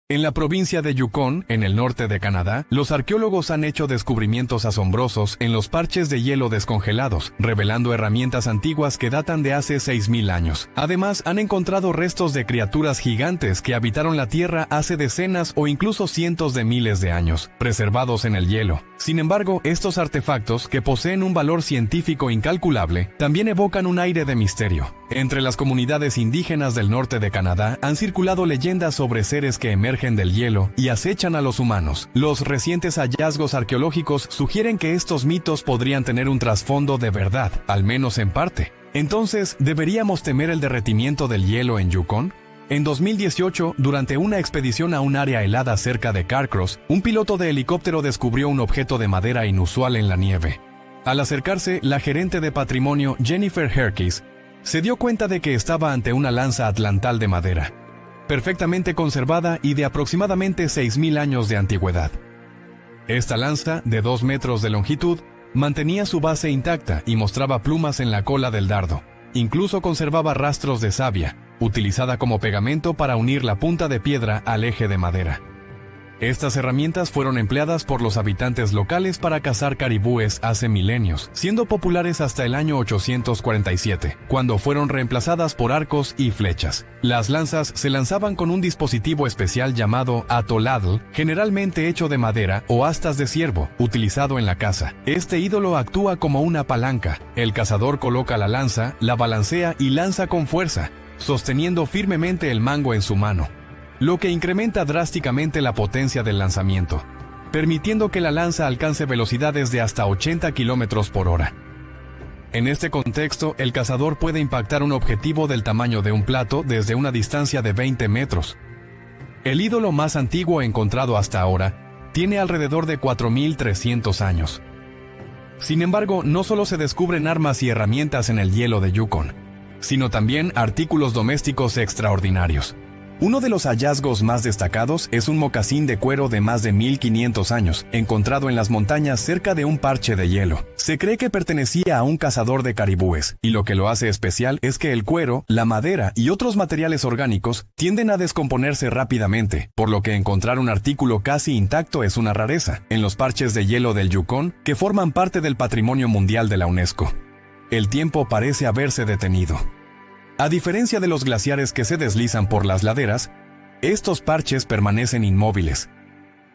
En la provincia de Yukon, en el norte de Canadá, los arqueólogos han hecho descubrimientos asombrosos en los parches de hielo descongelados, revelando herramientas antiguas que datan de hace 6.000 años. Además, han encontrado restos de criaturas gigantes que habitaron la Tierra hace decenas o incluso cientos de miles de años, preservados en el hielo. Sin embargo, estos artefactos, que poseen un valor científico incalculable, también evocan un aire de misterio. Entre las comunidades indígenas del norte de Canadá han circulado leyendas sobre seres que emergen del hielo y acechan a los humanos. Los recientes hallazgos arqueológicos sugieren que estos mitos podrían tener un trasfondo de verdad, al menos en parte. Entonces, ¿deberíamos temer el derretimiento del hielo en Yukon? En 2018, durante una expedición a un área helada cerca de Carcross, un piloto de helicóptero descubrió un objeto de madera inusual en la nieve. Al acercarse, la gerente de patrimonio Jennifer Herkes se dio cuenta de que estaba ante una lanza atlantal de madera, perfectamente conservada y de aproximadamente 6.000 años de antigüedad. Esta lanza, de 2 metros de longitud, mantenía su base intacta y mostraba plumas en la cola del dardo. Incluso conservaba rastros de savia, utilizada como pegamento para unir la punta de piedra al eje de madera. Estas herramientas fueron empleadas por los habitantes locales para cazar caribúes hace milenios, siendo populares hasta el año 847, cuando fueron reemplazadas por arcos y flechas. Las lanzas se lanzaban con un dispositivo especial llamado atoladl, generalmente hecho de madera o astas de ciervo, utilizado en la caza. Este ídolo actúa como una palanca. El cazador coloca la lanza, la balancea y lanza con fuerza, sosteniendo firmemente el mango en su mano, lo que incrementa drásticamente la potencia del lanzamiento, permitiendo que la lanza alcance velocidades de hasta 80 km por hora. En este contexto, el cazador puede impactar un objetivo del tamaño de un plato desde una distancia de 20 metros. El ídolo más antiguo encontrado hasta ahora tiene alrededor de 4.300 años. Sin embargo, no solo se descubren armas y herramientas en el hielo de Yukon, sino también artículos domésticos extraordinarios. Uno de los hallazgos más destacados es un mocasín de cuero de más de 1.500 años, encontrado en las montañas cerca de un parche de hielo. Se cree que pertenecía a un cazador de caribúes, y lo que lo hace especial es que el cuero, la madera y otros materiales orgánicos tienden a descomponerse rápidamente, por lo que encontrar un artículo casi intacto es una rareza en los parches de hielo del Yukon, que forman parte del Patrimonio Mundial de la UNESCO. El tiempo parece haberse detenido. A diferencia de los glaciares que se deslizan por las laderas, estos parches permanecen inmóviles.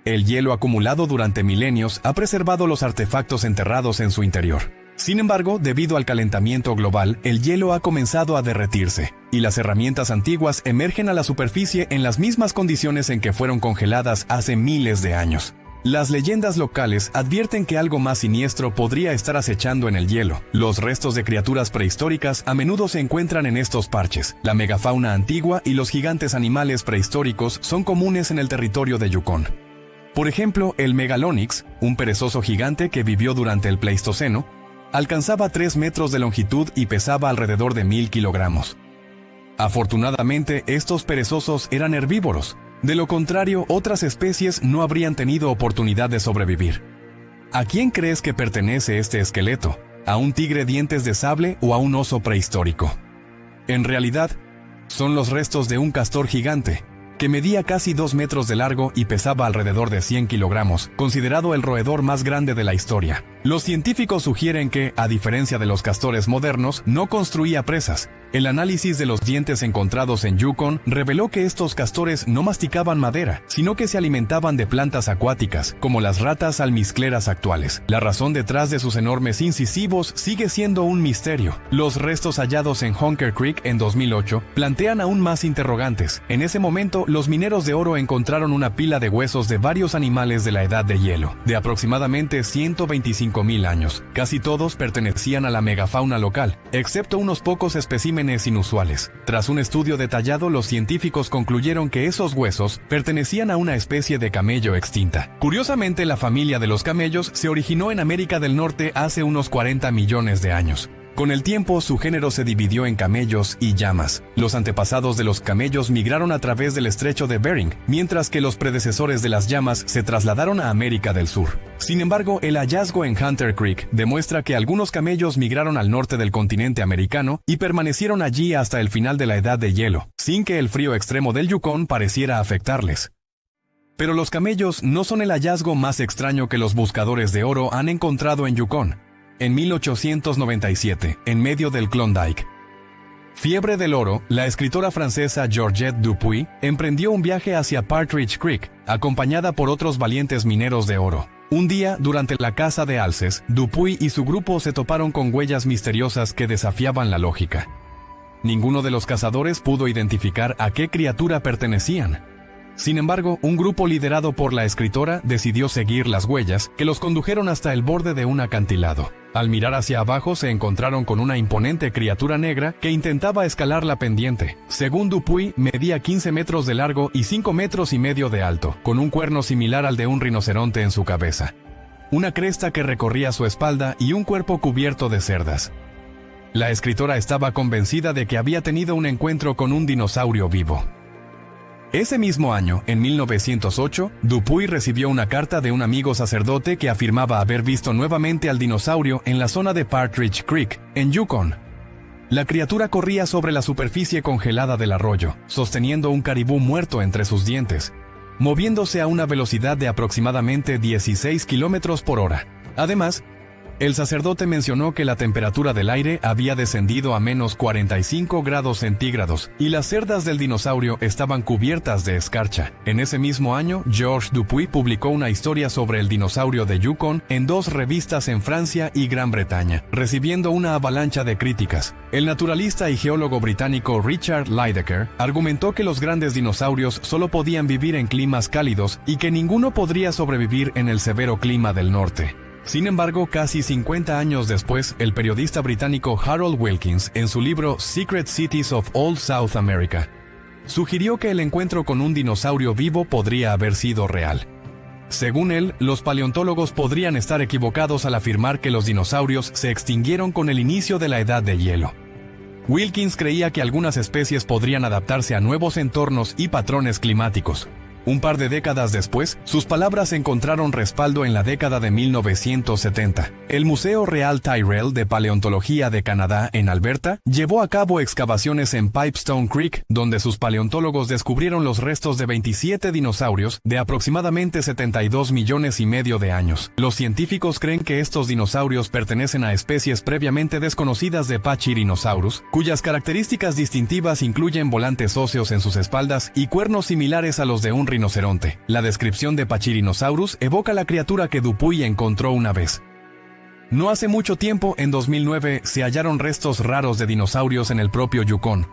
El hielo acumulado durante milenios ha preservado los artefactos enterrados en su interior. Sin embargo, debido al calentamiento global, el hielo ha comenzado a derretirse, y las herramientas antiguas emergen a la superficie en las mismas condiciones en que fueron congeladas hace miles de años. Las leyendas locales advierten que algo más siniestro podría estar acechando en el hielo. Los restos de criaturas prehistóricas a menudo se encuentran en estos parches. La megafauna antigua y los gigantes animales prehistóricos son comunes en el territorio de Yukon. Por ejemplo, el Megalonyx, un perezoso gigante que vivió durante el Pleistoceno, alcanzaba 3 metros de longitud y pesaba alrededor de 1.000 kilogramos. Afortunadamente, estos perezosos eran herbívoros. De lo contrario, otras especies no habrían tenido oportunidad de sobrevivir. ¿A quién crees que pertenece este esqueleto? ¿A un tigre dientes de sable o a un oso prehistórico? En realidad, son los restos de un castor gigante, que medía casi 2 metros de largo y pesaba alrededor de 100 kilogramos, considerado el roedor más grande de la historia. Los científicos sugieren que, a diferencia de los castores modernos, no construía presas. El análisis de los dientes encontrados en Yukon reveló que estos castores no masticaban madera, sino que se alimentaban de plantas acuáticas, como las ratas almizcleras actuales. La razón detrás de sus enormes incisivos sigue siendo un misterio. Los restos hallados en Honker Creek en 2008 plantean aún más interrogantes. En ese momento, los mineros de oro encontraron una pila de huesos de varios animales de la edad de hielo, de aproximadamente 125.000 años. Casi todos pertenecían a la megafauna local, excepto unos pocos especímenes inusuales. Tras un estudio detallado, los científicos concluyeron que esos huesos pertenecían a una especie de camello extinta. Curiosamente, la familia de los camellos se originó en América del Norte hace unos 40 millones de años. Con el tiempo, su género se dividió en camellos y llamas. Los antepasados de los camellos migraron a través del estrecho de Bering, mientras que los predecesores de las llamas se trasladaron a América del Sur. Sin embargo, el hallazgo en Hunter Creek demuestra que algunos camellos migraron al norte del continente americano y permanecieron allí hasta el final de la Edad de Hielo, sin que el frío extremo del Yukon pareciera afectarles. Pero los camellos no son el hallazgo más extraño que los buscadores de oro han encontrado en Yukon. En 1897, en medio del Klondike, fiebre del oro, la escritora francesa Georgette Dupuy emprendió un viaje hacia Partridge Creek, acompañada por otros valientes mineros de oro. Un día, durante la caza de alces, Dupuy y su grupo se toparon con huellas misteriosas que desafiaban la lógica. Ninguno de los cazadores pudo identificar a qué criatura pertenecían. Sin embargo, un grupo liderado por la escritora decidió seguir las huellas, que los condujeron hasta el borde de un acantilado. Al mirar hacia abajo se encontraron con una imponente criatura negra que intentaba escalar la pendiente. Según Dupuy, medía 15 metros de largo y 5 metros y medio de alto, con un cuerno similar al de un rinoceronte en su cabeza, una cresta que recorría su espalda y un cuerpo cubierto de cerdas. La escritora estaba convencida de que había tenido un encuentro con un dinosaurio vivo. Ese mismo año, en 1908, Dupuy recibió una carta de un amigo sacerdote que afirmaba haber visto nuevamente al dinosaurio en la zona de Partridge Creek, en Yukon. La criatura corría sobre la superficie congelada del arroyo, sosteniendo un caribú muerto entre sus dientes, moviéndose a una velocidad de aproximadamente 16 kilómetros por hora. Además, el sacerdote mencionó que la temperatura del aire había descendido a menos 45 grados centígrados y las cerdas del dinosaurio estaban cubiertas de escarcha. En ese mismo año, Georges Dupuy publicó una historia sobre el dinosaurio de Yukon en 2 revistas en Francia y Gran Bretaña, recibiendo una avalancha de críticas. El naturalista y geólogo británico Richard Lydekker argumentó que los grandes dinosaurios solo podían vivir en climas cálidos y que ninguno podría sobrevivir en el severo clima del norte. Sin embargo, casi 50 años después, el periodista británico Harold Wilkins, en su libro Secret Cities of Old South America, sugirió que el encuentro con un dinosaurio vivo podría haber sido real. Según él, los paleontólogos podrían estar equivocados al afirmar que los dinosaurios se extinguieron con el inicio de la edad de hielo. Wilkins creía que algunas especies podrían adaptarse a nuevos entornos y patrones climáticos. Un par de décadas después, sus palabras encontraron respaldo en la década de 1970. El Museo Real Tyrrell de Paleontología de Canadá, en Alberta, llevó a cabo excavaciones en Pipestone Creek, donde sus paleontólogos descubrieron los restos de 27 dinosaurios de aproximadamente 72 millones y medio de años. Los científicos creen que estos dinosaurios pertenecen a especies previamente desconocidas de Pachyrhinosaurus, cuyas características distintivas incluyen volantes óseos en sus espaldas y cuernos similares a los de un rinoceronte. La descripción de Pachyrhinosaurus evoca la criatura que Dupuy encontró una vez. No hace mucho tiempo, en 2009, se hallaron restos raros de dinosaurios en el propio Yukon,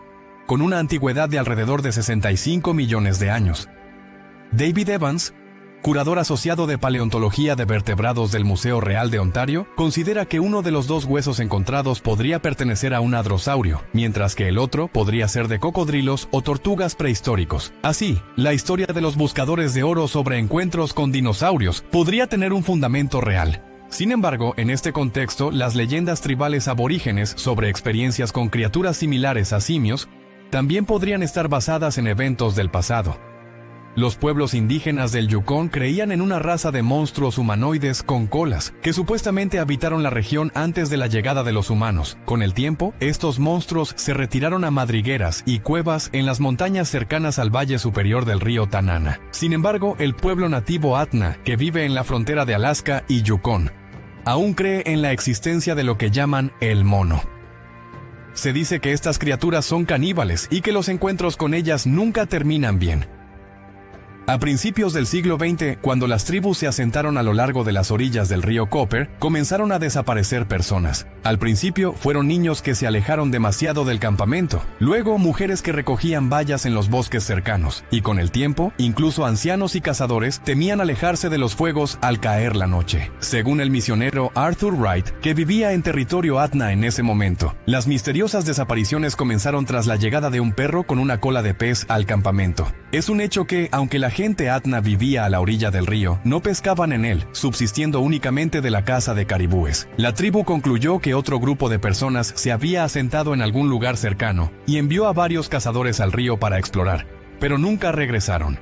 con una antigüedad de alrededor de 65 millones de años. David Evans, curador asociado de paleontología de vertebrados del Museo Real de Ontario, considera que uno de los 2 huesos encontrados podría pertenecer a un hadrosaurio, mientras que el otro podría ser de cocodrilos o tortugas prehistóricos. Así, la historia de los buscadores de oro sobre encuentros con dinosaurios podría tener un fundamento real. Sin embargo, en este contexto, las leyendas tribales aborígenes sobre experiencias con criaturas similares a simios también podrían estar basadas en eventos del pasado. Los pueblos indígenas del Yukon creían en una raza de monstruos humanoides con colas, que supuestamente habitaron la región antes de la llegada de los humanos. Con el tiempo, estos monstruos se retiraron a madrigueras y cuevas en las montañas cercanas al valle superior del río Tanana. Sin embargo, el pueblo nativo Atna, que vive en la frontera de Alaska y Yukon, aún cree en la existencia de lo que llaman el mono. Se dice que estas criaturas son caníbales y que los encuentros con ellas nunca terminan bien. A principios del siglo XX, cuando las tribus se asentaron a lo largo de las orillas del río Copper, comenzaron a desaparecer personas. Al principio, fueron niños que se alejaron demasiado del campamento, luego mujeres que recogían bayas en los bosques cercanos, y con el tiempo, incluso ancianos y cazadores temían alejarse de los fuegos al caer la noche. Según el misionero Arthur Wright, que vivía en territorio Atna en ese momento, las misteriosas desapariciones comenzaron tras la llegada de un perro con una cola de pez al campamento. Es un hecho que, aunque la gente Atna vivía a la orilla del río, no pescaban en él, subsistiendo únicamente de la caza de caribúes. La tribu concluyó que otro grupo de personas se había asentado en algún lugar cercano y envió a varios cazadores al río para explorar, pero nunca regresaron.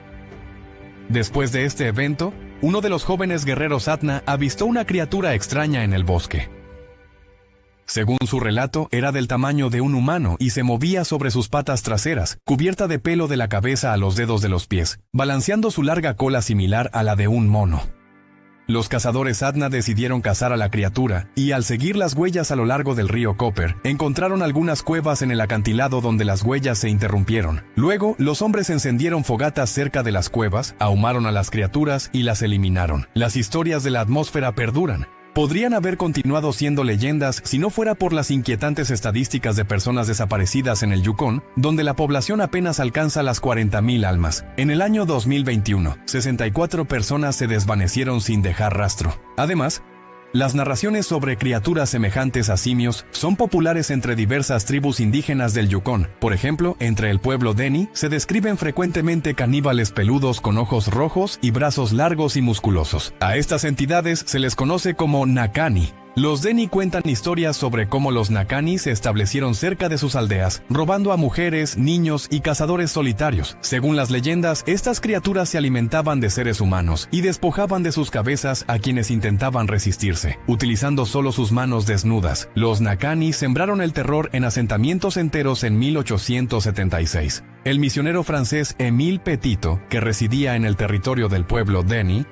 Después de este evento, uno de los jóvenes guerreros Atna avistó una criatura extraña en el bosque. Según su relato, era del tamaño de un humano y se movía sobre sus patas traseras, cubierta de pelo de la cabeza a los dedos de los pies, balanceando su larga cola similar a la de un mono. Los cazadores Adna decidieron cazar a la criatura, y al seguir las huellas a lo largo del río Copper, encontraron algunas cuevas en el acantilado donde las huellas se interrumpieron. Luego, los hombres encendieron fogatas cerca de las cuevas, ahumaron a las criaturas y las eliminaron. Las historias de la atmósfera perduran. Podrían haber continuado siendo leyendas si no fuera por las inquietantes estadísticas de personas desaparecidas en el Yukón, donde la población apenas alcanza las 40.000 almas. En el año 2021, 64 personas se desvanecieron sin dejar rastro. Además, las narraciones sobre criaturas semejantes a simios son populares entre diversas tribus indígenas del Yukón. Por ejemplo, entre el pueblo Deni se describen frecuentemente caníbales peludos con ojos rojos y brazos largos y musculosos. A estas entidades se les conoce como Nakani. Los Deni cuentan historias sobre cómo los Nakani se establecieron cerca de sus aldeas, robando a mujeres, niños y cazadores solitarios. Según las leyendas, estas criaturas se alimentaban de seres humanos y despojaban de sus cabezas a quienes intentaban resistirse, utilizando solo sus manos desnudas. Los Nakani sembraron el terror en asentamientos enteros en 1876. El misionero francés Émile Petito, que residía en el territorio del pueblo Deni,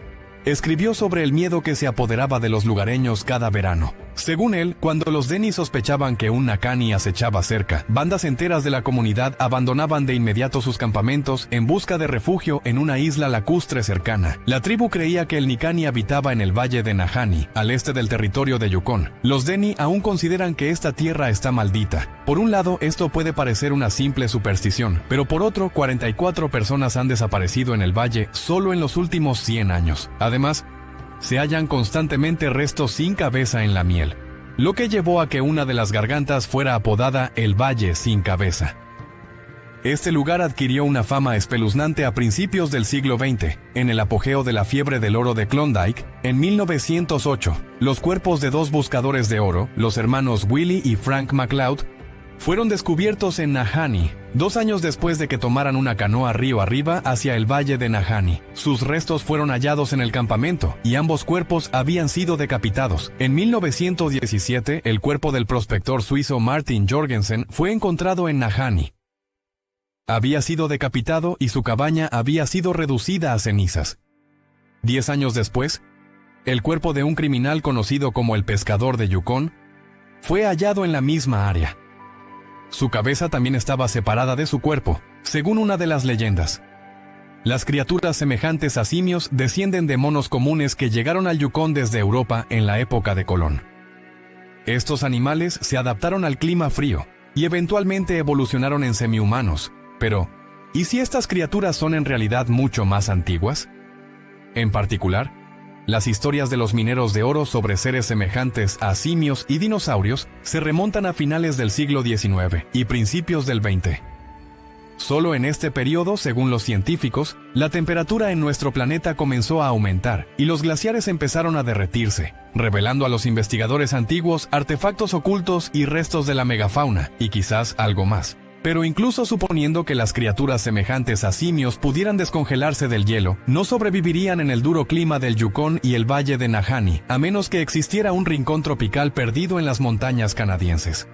escribió sobre el miedo que se apoderaba de los lugareños cada verano. Según él, cuando los Deni sospechaban que un Nakani acechaba cerca, bandas enteras de la comunidad abandonaban de inmediato sus campamentos en busca de refugio en una isla lacustre cercana. La tribu creía que el Nakani habitaba en el valle de Nahanni, al este del territorio de Yukón. Los Deni aún consideran que esta tierra está maldita. Por un lado, esto puede parecer una simple superstición, pero por otro, 44 personas han desaparecido en el valle solo en los últimos 100 años. Además, se hallan constantemente restos sin cabeza en la miel, lo que llevó a que una de las gargantas fuera apodada el Valle sin Cabeza. Este lugar adquirió una fama espeluznante a principios del siglo XX, en el apogeo de la fiebre del oro de Klondike. En 1908, los cuerpos de dos buscadores de oro, los hermanos Willie y Frank McLeod, fueron descubiertos en Nahanni, 2 años después de que tomaran una canoa río arriba hacia el valle de Nahanni. Sus restos fueron hallados en el campamento, y ambos cuerpos habían sido decapitados. En 1917, el cuerpo del prospector suizo Martin Jorgensen fue encontrado en Nahanni. Había sido decapitado y su cabaña había sido reducida a cenizas. 10 años después, el cuerpo de un criminal conocido como el pescador de Yukón fue hallado en la misma área. Su cabeza también estaba separada de su cuerpo, según una de las leyendas. Las criaturas semejantes a simios descienden de monos comunes que llegaron al Yukón desde Europa en la época de Colón. Estos animales se adaptaron al clima frío y eventualmente evolucionaron en semihumanos. Pero, ¿y si estas criaturas son en realidad mucho más antiguas? En particular, las historias de los mineros de oro sobre seres semejantes a simios y dinosaurios se remontan a finales del siglo XIX y principios del XX. Solo en este periodo, según los científicos, la temperatura en nuestro planeta comenzó a aumentar y los glaciares empezaron a derretirse, revelando a los investigadores antiguos artefactos ocultos y restos de la megafauna, y quizás algo más. Pero incluso suponiendo que las criaturas semejantes a simios pudieran descongelarse del hielo, no sobrevivirían en el duro clima del Yukón y el valle de Nahanni, a menos que existiera un rincón tropical perdido en las montañas canadienses.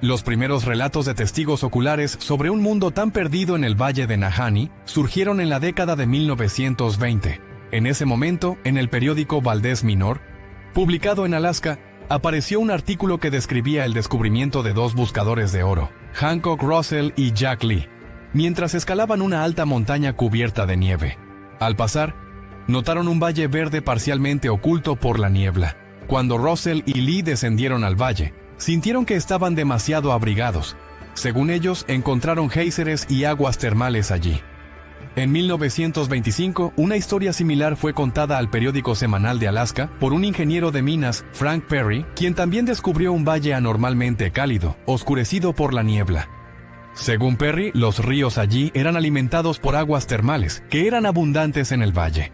Los primeros relatos de testigos oculares sobre un mundo tan perdido en el valle de Nahanni surgieron en la década de 1920. En ese momento, en el periódico Valdez Minor, publicado en Alaska, apareció un artículo que describía el descubrimiento de 2 buscadores de oro, Hancock Russell y Jack Lee, mientras escalaban una alta montaña cubierta de nieve. Al pasar, notaron un valle verde parcialmente oculto por la niebla. Cuando Russell y Lee descendieron al valle, sintieron que estaban demasiado abrigados. Según ellos, encontraron géiseres y aguas termales allí. En 1925, una historia similar fue contada al periódico semanal de Alaska por un ingeniero de minas, Frank Perry, quien también descubrió un valle anormalmente cálido, oscurecido por la niebla. Según Perry, los ríos allí eran alimentados por aguas termales, que eran abundantes en el valle.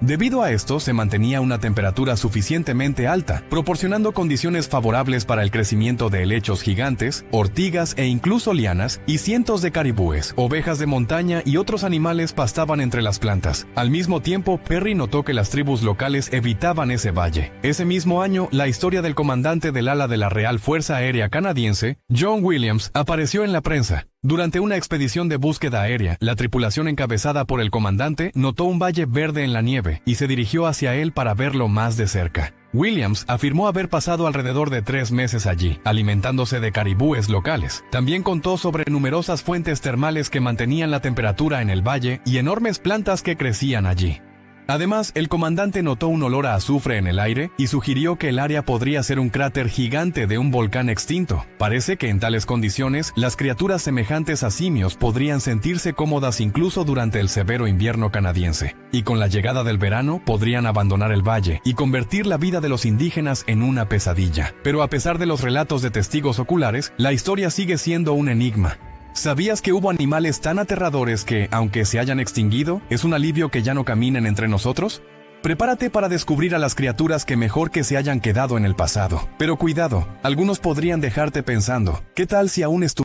Debido a esto, se mantenía una temperatura suficientemente alta, proporcionando condiciones favorables para el crecimiento de helechos gigantes, ortigas e incluso lianas, y cientos de caribúes, ovejas de montaña y otros animales pastaban entre las plantas. Al mismo tiempo, Perry notó que las tribus locales evitaban ese valle. Ese mismo año, la historia del comandante del ala de la Real Fuerza Aérea Canadiense, John Williams, apareció en la prensa. Durante una expedición de búsqueda aérea, la tripulación encabezada por el comandante notó un valle verde en la nieve y se dirigió hacia él para verlo más de cerca. Williams afirmó haber pasado alrededor de 3 meses allí, alimentándose de caribúes locales. También contó sobre numerosas fuentes termales que mantenían la temperatura en el valle y enormes plantas que crecían allí. Además, el comandante notó un olor a azufre en el aire y sugirió que el área podría ser un cráter gigante de un volcán extinto. Parece que en tales condiciones, las criaturas semejantes a simios podrían sentirse cómodas incluso durante el severo invierno canadiense, y con la llegada del verano podrían abandonar el valle y convertir la vida de los indígenas en una pesadilla. Pero a pesar de los relatos de testigos oculares, la historia sigue siendo un enigma. ¿Sabías que hubo animales tan aterradores que, aunque se hayan extinguido, es un alivio que ya no caminen entre nosotros? Prepárate para descubrir a las criaturas que mejor que se hayan quedado en el pasado. Pero cuidado, algunos podrían dejarte pensando, ¿qué tal si aún